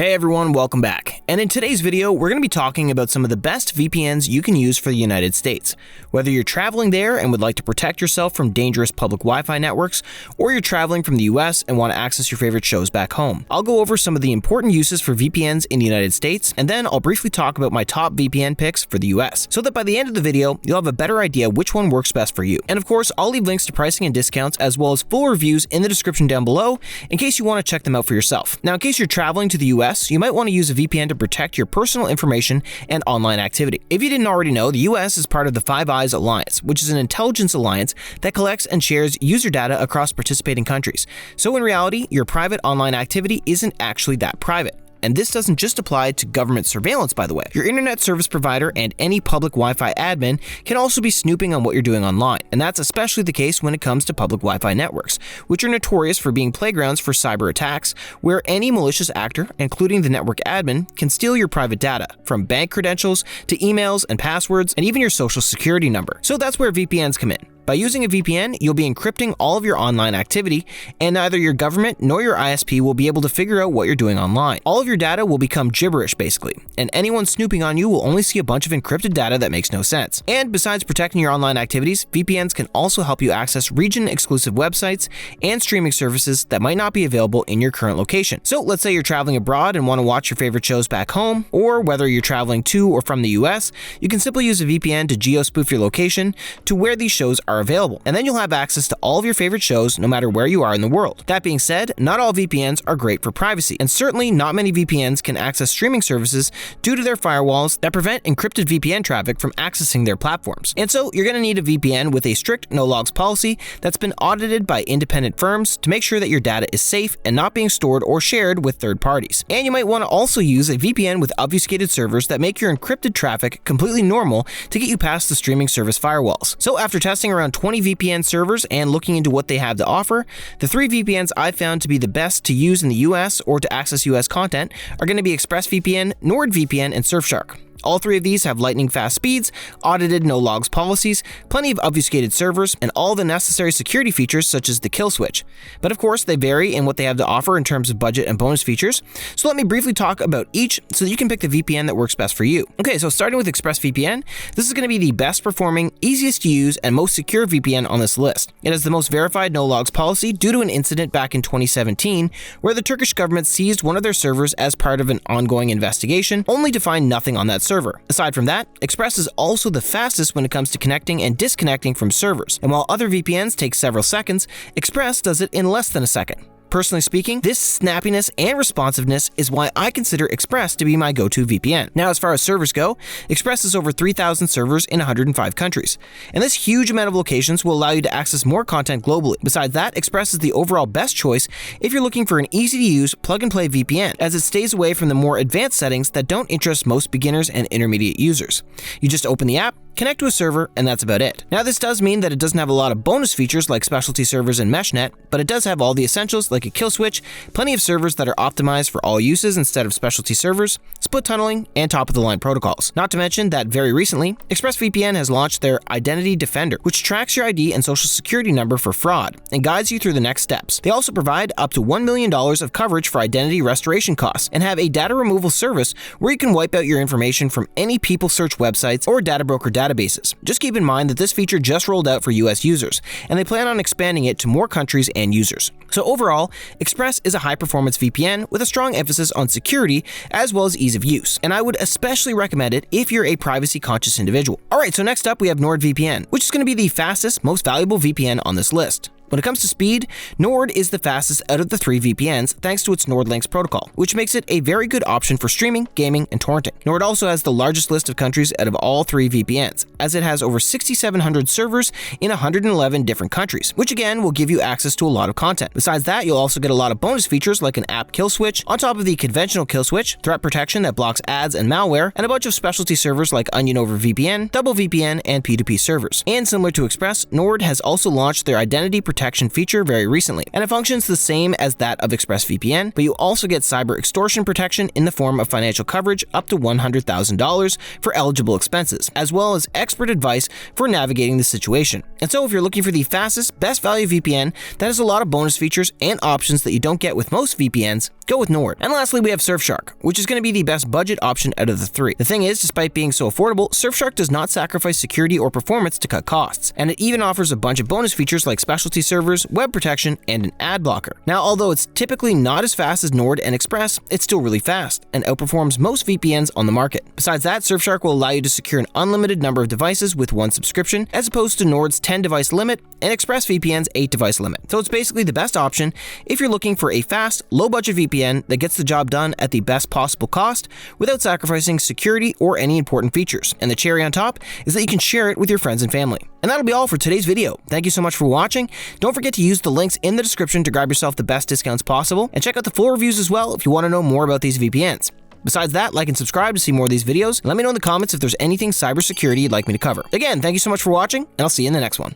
Hey everyone, welcome back. And in today's video, we're going to be talking about some of the best VPNs you can use for the United States. Whether you're traveling there and would like to protect yourself from dangerous public Wi-Fi networks, or you're traveling from the US and want to access your favorite shows back home. I'll go over some of the important uses for VPNs in the United States, and then I'll briefly talk about my top VPN picks for the US, so that by the end of the video, you'll have a better idea which one works best for you. And of course, I'll leave links to pricing and discounts as well as full reviews in the description down below in case you want to check them out for yourself. Now, in case you're traveling to the US, you might want to use a VPN to protect your personal information and online activity. If you didn't already know, the US is part of the Five Eyes Alliance, which is an intelligence alliance that collects and shares user data across participating countries. So in reality, your private online activity isn't actually that private. And this doesn't just apply to government surveillance, by the way. Your internet service provider and any public Wi-Fi admin can also be snooping on what you're doing online. And that's especially the case when it comes to public Wi-Fi networks, which are notorious for being playgrounds for cyber attacks, where any malicious actor, including the network admin, can steal your private data, from bank credentials to emails and passwords, and even your social security number. So that's where VPNs come in. By using a VPN, you'll be encrypting all of your online activity, and neither your government nor your ISP will be able to figure out what you're doing online. All of your data will become gibberish, basically, and anyone snooping on you will only see a bunch of encrypted data that makes no sense. And besides protecting your online activities, VPNs can also help you access region-exclusive websites and streaming services that might not be available in your current location. So let's say you're traveling abroad and want to watch your favorite shows back home, or whether you're traveling to or from the US, you can simply use a VPN to geo-spoof your location to where these shows are available, and then you'll have access to all of your favorite shows no matter where you are in the world. That being said, not all VPNs are great for privacy, and certainly not many VPNs can access streaming services due to their firewalls that prevent encrypted VPN traffic from accessing their platforms. And so you're going to need a VPN with a strict no-logs policy that's been audited by independent firms to make sure that your data is safe and not being stored or shared with third parties. And you might want to also use a VPN with obfuscated servers that make your encrypted traffic completely normal to get you past the streaming service firewalls. So after testing around 20 VPN servers and looking into what they have to offer, the three VPNs I've found to be the best to use in the US or to access US content are going to be ExpressVPN, NordVPN, and Surfshark. All three of these have lightning-fast speeds, audited no-logs policies, plenty of obfuscated servers, and all the necessary security features such as the kill switch. But of course, they vary in what they have to offer in terms of budget and bonus features, so let me briefly talk about each so that you can pick the VPN that works best for you. Okay, so starting with ExpressVPN, this is going to be the best performing, easiest to use, and most secure VPN on this list. It has the most verified no-logs policy due to an incident back in 2017 where the Turkish government seized one of their servers as part of an ongoing investigation, only to find nothing on that server. Aside from that, Express is also the fastest when it comes to connecting and disconnecting from servers. And while other VPNs take several seconds, Express does it in less than a second. Personally speaking, this snappiness and responsiveness is why I consider Express to be my go-to VPN. Now, as far as servers go, Express has over 3,000 servers in 105 countries, and this huge amount of locations will allow you to access more content globally. Besides that, Express is the overall best choice if you're looking for an easy-to-use, plug-and-play VPN, as it stays away from the more advanced settings that don't interest most beginners and intermediate users. You just open the app, connect to a server, and that's about it. Now, this does mean that it doesn't have a lot of bonus features like specialty servers and MeshNet, but it does have all the essentials like a kill switch, plenty of servers that are optimized for all uses instead of specialty servers, split tunneling, and top-of-the-line protocols. Not to mention that very recently, ExpressVPN has launched their Identity Defender, which tracks your ID and social security number for fraud and guides you through the next steps. They also provide up to $1 million of coverage for identity restoration costs and have a data removal service where you can wipe out your information from any people search websites or data broker databases. Just keep in mind that this feature just rolled out for US users, and they plan on expanding it to more countries and users. So overall, Express is a high-performance VPN with a strong emphasis on security as well as ease of use, and I would especially recommend it if you're a privacy-conscious individual. Alright, so next up we have NordVPN, which is going to be the fastest, most valuable VPN on this list. When it comes to speed, Nord is the fastest out of the three VPNs thanks to its NordLynx protocol, which makes it a very good option for streaming, gaming, and torrenting. Nord also has the largest list of countries out of all three VPNs, as it has over 6,700 servers in 111 different countries, which again will give you access to a lot of content. Besides that, you'll also get a lot of bonus features like an app kill switch, on top of the conventional kill switch, threat protection that blocks ads and malware, and a bunch of specialty servers like Onion over VPN, Double VPN, and P2P servers. And similar to Express, Nord has also launched their Identity Protection protection feature very recently, and it functions the same as that of ExpressVPN, but you also get cyber extortion protection in the form of financial coverage up to $100,000 for eligible expenses, as well as expert advice for navigating the situation. And so if you're looking for the fastest, best value VPN that has a lot of bonus features and options that you don't get with most VPNs, go with Nord. And lastly, we have Surfshark, which is going to be the best budget option out of the three. The thing is, despite being so affordable, Surfshark does not sacrifice security or performance to cut costs, and it even offers a bunch of bonus features like specialty servers, web protection, and an ad blocker. Now, although it's typically not as fast as Nord and Express, it's still really fast and outperforms most VPNs on the market. Besides that, Surfshark will allow you to secure an unlimited number of devices with one subscription, as opposed to Nord's 10-device limit and ExpressVPN's 8-device limit. So it's basically the best option if you're looking for a fast, low-budget VPN that gets the job done at the best possible cost without sacrificing security or any important features. And the cherry on top is that you can share it with your friends and family. And that'll be all for today's video. Thank you so much for watching. Don't forget to use the links in the description to grab yourself the best discounts possible, and check out the full reviews as well if you want to know more about these VPNs. Besides that, like and subscribe to see more of these videos, and let me know in the comments if there's anything cybersecurity you'd like me to cover. Again, thank you so much for watching, and I'll see you in the next one.